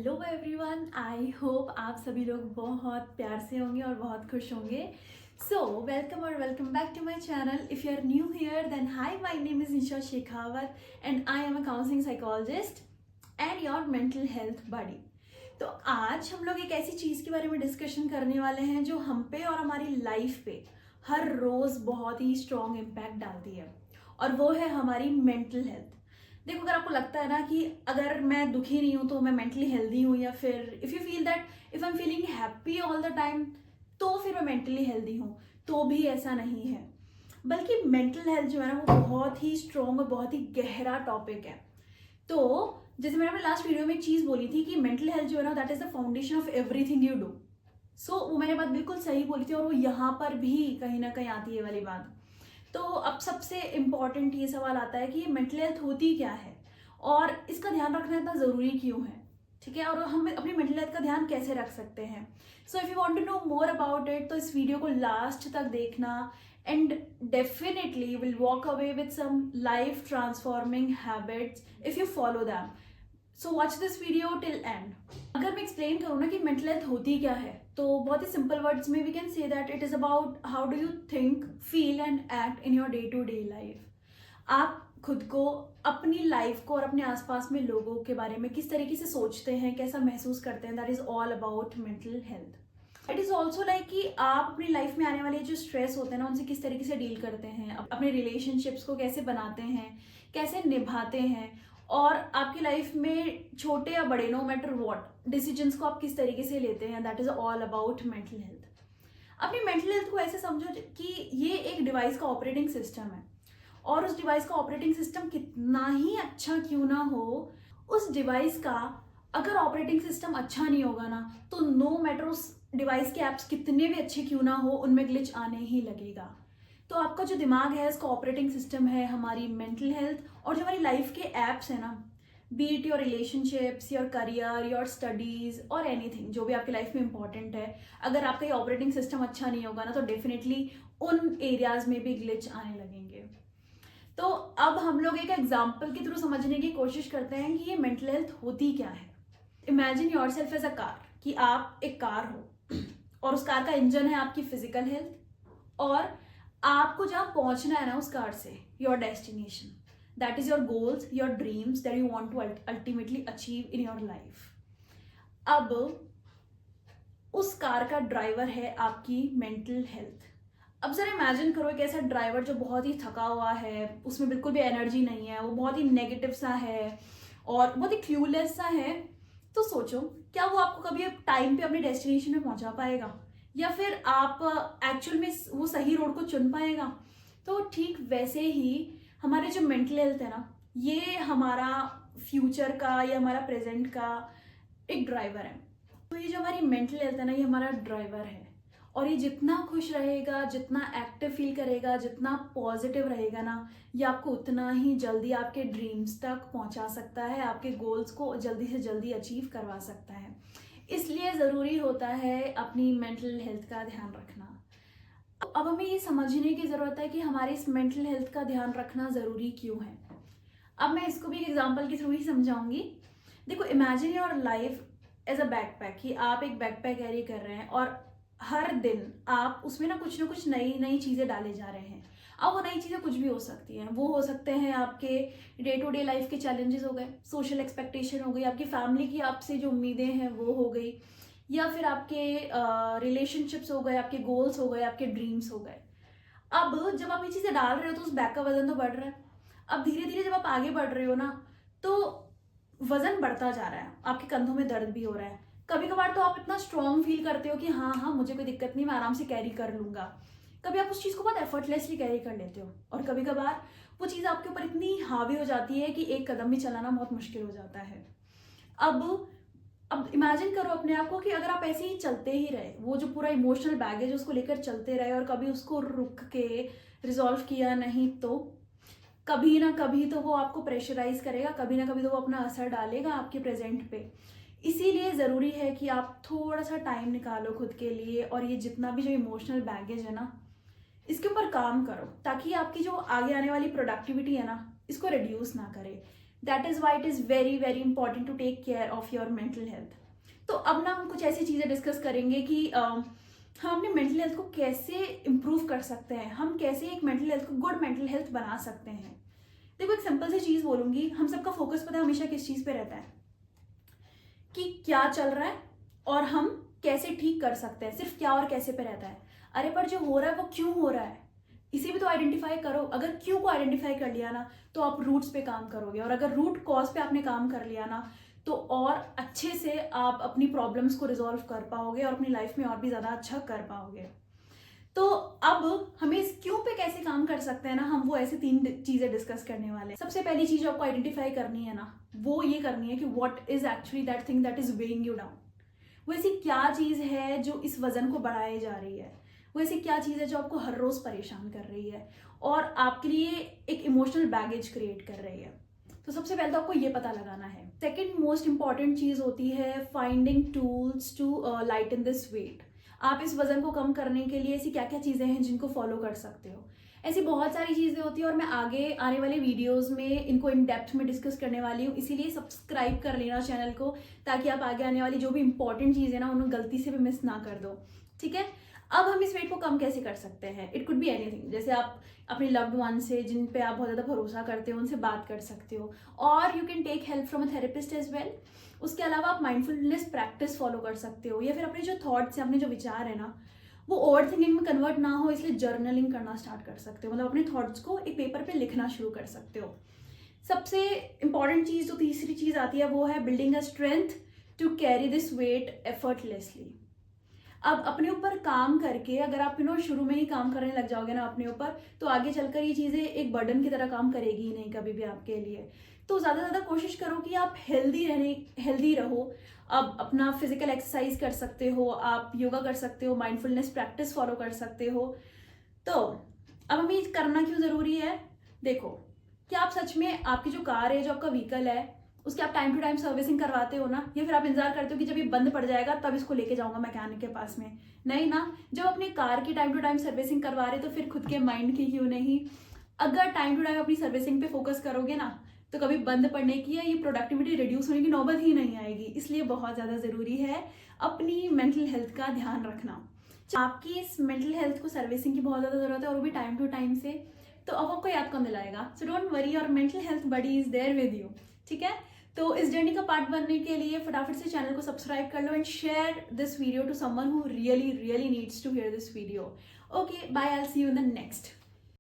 Hello everyone, I hope आप सभी लोग बहुत प्यार से होंगे और बहुत खुश होंगे। सो वेलकम और welcome back to my channel. If you are new here then hi, my name is Nisha Shekhawat and I am a counselling psychologist and your mental health buddy. तो आज हम लोग एक ऐसी चीज़ के बारे में डिस्कशन करने वाले हैं जो हम पे और हमारी लाइफ पे हर रोज़ बहुत ही स्ट्रॉन्ग इम्पैक्ट डालती है, और वो है हमारी मेंटल हेल्थ। देखो, अगर आपको लगता है ना कि अगर मैं दुखी नहीं हूँ तो मैं मेंटली हेल्दी हूँ, या फिर if you feel that if I am feeling happy all the time तो फिर मैं मेंटली हेल्दी हूँ, तो भी ऐसा नहीं है। बल्कि मेंटल हेल्थ जो है ना वो बहुत ही स्ट्रॉन्ग और बहुत ही गहरा टॉपिक है। तो जैसे मैंने अपने लास्ट वीडियो में एक चीज़ बोली थी कि मेंटल हेल्थ जो है ना that is the foundation of everything you do. So वो मैंने बात बिल्कुल सही बोली थी, और वो यहाँ पर भी कहीं ना कहीं आती है वाली बात। तो अब सबसे इम्पॉर्टेंट ये सवाल आता है कि मेंटल हेल्थ होती क्या है और इसका ध्यान रखना इतना ज़रूरी क्यों है, ठीक है, और हम अपनी मेंटल हेल्थ का ध्यान कैसे रख सकते हैं। So if you want to know more about it तो इस वीडियो को लास्ट तक देखना, and definitely you will walk away with some life transforming habits if you follow them. So watch this video till end. अगर मैं explain करूँ ना कि मेंटल हेल्थ होती क्या है, तो बहुत ही सिंपल वर्ड्स में we can say that it is about how do you think, feel and act in your day to day life. आप खुद को, अपनी लाइफ को और अपने आसपास में लोगों के बारे में किस तरीके से सोचते हैं, कैसा महसूस करते हैं, that is all about mental health. It is also like कि आप अपनी लाइफ में आने वाले जो स्ट्रेस होते हैं ना उनसे किस तरीके से डील करते हैं, अपने रिलेशनशिप्स को कैसे बनाते हैं, कैसे निभाते हैं, और आपकी लाइफ में छोटे या बड़े नो मैटर व्हाट डिसीजंस को आप किस तरीके से लेते हैं, that is all about mental health. अपनी मेंटल हेल्थ को ऐसे समझो कि ये एक डिवाइस का ऑपरेटिंग सिस्टम है, और उस डिवाइस का ऑपरेटिंग सिस्टम कितना ही अच्छा क्यों ना हो, उस डिवाइस का अगर ऑपरेटिंग सिस्टम अच्छा नहीं होगा ना तो नो मैटर उस डिवाइस के ऐप्स कितने भी अच्छे क्यों ना हो उनमें ग्लिच आने ही लगेगा। तो आपका जो दिमाग है इसका ऑपरेटिंग सिस्टम है हमारी मेंटल हेल्थ, और जो हमारी लाइफ के एप्स है ना, B it your relationships, your career, your studies और एनीथिंग जो भी आपकी लाइफ में इंपॉर्टेंट है, अगर आपका ये ऑपरेटिंग सिस्टम अच्छा नहीं होगा ना तो डेफिनेटली उन एरियाज में भी ग्लिच आने लगेंगे। तो अब हम लोग एक एग्जाम्पल के थ्रू समझने की कोशिश करते हैं कि ये मेंटल हेल्थ होती क्या है। Imagine yourself as a car, कि आप एक कार हो और उस कार का इंजन है आपकी फिजिकल हेल्थ, और आपको जहाँ पहुंचना है ना उस कार से, your destination, that is your goals, your dreams that you want to ultimately achieve in your life. अब उस कार का ड्राइवर है आपकी मेंटल हेल्थ। अब जरा इमेजिन करो एक ऐसा ड्राइवर जो बहुत ही थका हुआ है, उसमें बिल्कुल भी एनर्जी नहीं है, वो बहुत ही नेगेटिव सा है और बहुत ही क्लूलेस सा है। तो सोचो, क्या वो आपको कभी टाइम पे अपने डेस्टिनेशन में पहुंचा पाएगा, या फिर आप एक्चुअल में वो सही रोड को चुन पाएगा। तो ठीक वैसे ही हमारे जो मेंटल हेल्थ है ना, ये हमारा फ्यूचर का या हमारा प्रेजेंट का एक ड्राइवर है। तो ये जो हमारी मेंटल हेल्थ है ना, ये हमारा ड्राइवर है, और ये जितना खुश रहेगा, जितना एक्टिव फील करेगा, जितना पॉजिटिव रहेगा ना, ये आपको उतना ही जल्दी आपके ड्रीम्स तक पहुंचा सकता है, आपके गोल्स को जल्दी से जल्दी अचीव करवा सकता है। इसलिए ज़रूरी होता है अपनी मेंटल हेल्थ का ध्यान रखना। अब हमें ये समझने की ज़रूरत है कि हमारी इस मेंटल हेल्थ का ध्यान रखना ज़रूरी क्यों है। अब मैं इसको भी एक एग्जाम्पल के थ्रू ही समझाऊंगी। देखो, imagine your life as a backpack, कि आप एक बैकपैक कैरी कर रहे हैं और हर दिन आप उसमें ना कुछ नई नई चीज़ें डाले जा रहे हैं। अब वो नई चीज़ें कुछ भी हो सकती हैं, वो हो सकते हैं आपके डे टू डे लाइफ के चैलेंजेस हो गए, सोशल एक्सपेक्टेशन हो गई, आपकी फैमिली की आपसे जो उम्मीदें हैं वो हो गई, या फिर आपके रिलेशनशिप्स हो गए, आपके गोल्स हो गए, आपके ड्रीम्स हो गए। अब जब आप ये चीज़ें डाल रहे हो तो उस बैग का वजन तो बढ़ रहा है। अब धीरे धीरे जब आप आगे बढ़ रहे हो ना तो वजन बढ़ता जा रहा है, आपके कंधों में दर्द भी हो रहा है। कभी कभार तो आप इतना स्ट्रॉन्ग फील करते हो कि हाँ हाँ मुझे कोई दिक्कत नहीं, मैं आराम से कैरी कर लूंगा। कभी आप उस चीज़ को बहुत एफर्टलेसली कैरी कर लेते हो, और कभी कभार वो चीज़ आपके ऊपर इतनी हावी हो जाती है कि एक कदम भी चलाना बहुत मुश्किल हो जाता है। अब अब इमेजिन करो अपने आप को कि अगर आप ऐसे ही चलते ही रहे, वो जो पूरा इमोशनल बैगेज उसको लेकर चलते रहे और कभी उसको रुक के रिजॉल्व किया नहीं, तो कभी ना कभी तो वो आपको प्रेशराइज करेगा, कभी ना कभी तो वो अपना असर डालेगा आपके प्रेजेंट पे। इसीलिए ज़रूरी है कि आप थोड़ा सा टाइम निकालो खुद के लिए, और ये जितना भी जो इमोशनल बैगेज है ना इसके ऊपर काम करो, ताकि आपकी जो आगे आने वाली प्रोडक्टिविटी है ना इसको रिड्यूस ना करे। That is why it is very very important to take care of your mental health. तो अब ना हम कुछ ऐसी चीज़ें डिस्कस करेंगे कि हम अपने मेंटल हेल्थ को कैसे इम्प्रूव कर सकते हैं, हम कैसे एक मेंटल हेल्थ को गुड मेंटल हेल्थ बना सकते हैं। देखो, एक सिंपल सी चीज़ बोलूँगी, हम सबका फोकस पता है हमेशा किस चीज़ पे रहता है कि क्या चल रहा है और हम कैसे ठीक कर सकते हैं, सिर्फ क्या और कैसे पे रहता है। अरे पर जो हो रहा है वो क्यों हो रहा है, इसे भी तो आइडेंटिफाई करो। अगर क्यों को आइडेंटिफाई कर लिया ना तो आप रूट्स पे काम करोगे, और अगर रूट कॉज पे आपने काम कर लिया ना तो और अच्छे से आप अपनी प्रॉब्लम्स को रिजॉल्व कर पाओगे और अपनी लाइफ में और भी ज़्यादा अच्छा कर पाओगे। तो अब हमें इस क्यों पे कैसे काम कर सकते हैं ना, हम वो ऐसे 3 चीज़ें डिस्कस करने वाले हैं। सबसे पहली चीज़ आपको आइडेंटिफाई करनी है ना, वो ये करनी है कि what is actually that thing that is weighing you down. वो ऐसी क्या चीज़ है जो इस वजन को बढ़ाए जा रही है, वो ऐसी क्या चीज़ है जो आपको हर रोज़ परेशान कर रही है और आपके लिए एक इमोशनल बैगेज क्रिएट कर रही है। तो सबसे पहले तो आपको ये पता लगाना है। सेकेंड मोस्ट इंपॉर्टेंट चीज़ होती है finding tools to lighten this weight. आप इस वजन को कम करने के लिए ऐसी क्या क्या चीज़ें हैं जिनको फॉलो कर सकते हो। ऐसी बहुत सारी चीज़ें होती है और मैं आगे आने वाले वीडियोस में इनको इन डेप्थ में डिस्कस करने वाली हूँ, इसीलिए सब्सक्राइब कर लेना चैनल को, ताकि आप आगे आने वाली जो भी इंपॉर्टेंट चीज़ें ना उन्हें गलती से भी मिस ना कर दो। ठीक है, अब हम इस वेट को कम कैसे कर सकते हैं। इट कुड बी एनीथिंग, जैसे आप अपने लव्ड वन से जिन पे आप बहुत ज़्यादा भरोसा करते हो उनसे बात कर सकते हो, और you can take help from a therapist as well. उसके अलावा आप माइंडफुलनेस प्रैक्टिस फॉलो कर सकते हो, या फिर अपने जो थॉट्स हैं, अपने जो विचार है ना, वो ओवर थिंकिंग में कन्वर्ट ना हो इसलिए जर्नलिंग करना स्टार्ट कर सकते हो, मतलब अपने थॉट्स को एक पेपर पे लिखना शुरू कर सकते हो। सबसे इंपॉर्टेंट चीज़ जो तीसरी चीज़ आती है वो है building a strength to carry this weight effortlessly. अब अपने ऊपर काम करके अगर आप शुरू में ही काम करने लग जाओगे ना अपने ऊपर, तो आगे चलकर ये चीज़ें एक बर्डन की तरह काम करेगी ही नहीं कभी भी आपके लिए। तो ज़्यादा से ज़्यादा कोशिश करो कि आप हेल्दी रहो। अब अपना फिजिकल एक्सरसाइज कर सकते हो, आप योगा कर सकते हो, माइंडफुलनेस प्रैक्टिस फॉलो कर सकते हो। तो अब हमें ये करना क्यों ज़रूरी है, देखो, क्या आप सच में आपकी जो कार है, जो आपका व्हीकल है, उसकी आप टाइम टू टाइम सर्विसिंग करवाते हो ना, या फिर आप इंतजार करते हो कि जब ये बंद पड़ जाएगा तब इसको लेके जाऊंगा मैकेनिक के पास में? नहीं ना, जब अपने कार की टाइम टू टाइम सर्विसिंग करवा रहे तो फिर खुद के माइंड की क्यों नहीं। अगर टाइम टू टाइम अपनी सर्विसिंग पे फोकस करोगे ना तो कभी बंद पड़ने की या ये प्रोडक्टिविटी रिड्यूस होने की नौबत ही नहीं आएगी। इसलिए बहुत ज़्यादा ज़रूरी है अपनी मेंटल हेल्थ का ध्यान रखना। आपकी इस मेंटल हेल्थ को सर्विसिंग की बहुत ज़्यादा ज़रूरत है, और वो भी टाइम टू टाइम से। तो अब आपको याद कब दिलाएगा, so don't worry, your mental health buddy is there with you. ठीक है, तो इस जर्नी का पार्ट बनने के लिए फटाफट से चैनल को सब्सक्राइब कर लो and share this video to someone who really really needs to hear this video. Okay, bye, I will see you in the next.